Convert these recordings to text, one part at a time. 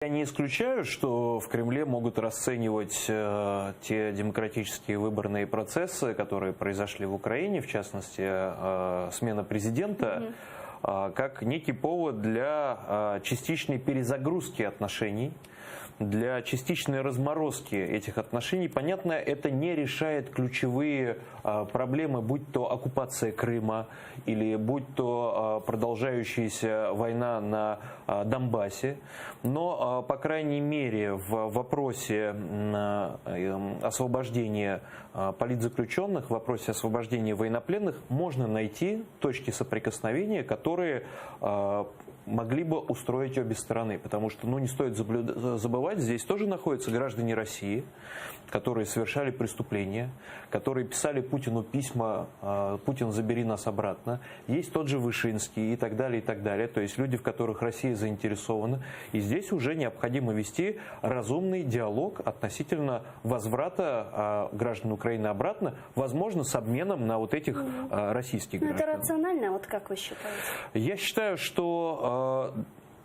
Я не исключаю, что в Кремле могут расценивать те демократические выборные процессы, которые произошли в Украине, в частности, смена президента, как некий повод для частичной перезагрузки отношений, для частичной разморозки этих отношений. Понятно, это не решает ключевые проблемы, будь то оккупация Крыма или будь то продолжающаяся война на Донбассе. Но, по крайней мере, в вопросе освобождения политзаключенных, в вопросе освобождения военнопленных можно найти точки соприкосновения, которые могли бы устроить обе стороны. Потому что, не стоит забывать, здесь тоже находятся граждане России, которые совершали преступления, которые писали Путину письма «Путин, забери нас обратно». Есть тот же Вышинский и так далее, и так далее. То есть люди, в которых Россия заинтересована. И здесь уже необходимо вести разумный диалог относительно возврата граждан Украины обратно, возможно, с обменом на вот этих российских граждан. Это рационально, вот как вы считаете? Я считаю, что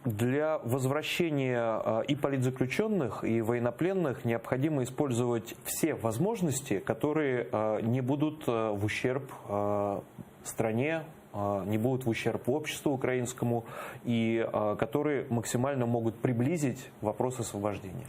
для возвращения и политзаключенных, и военнопленных необходимо использовать все возможности, которые не будут в ущерб стране, не будут в ущерб обществу украинскому, и которые максимально могут приблизить вопрос освобождения.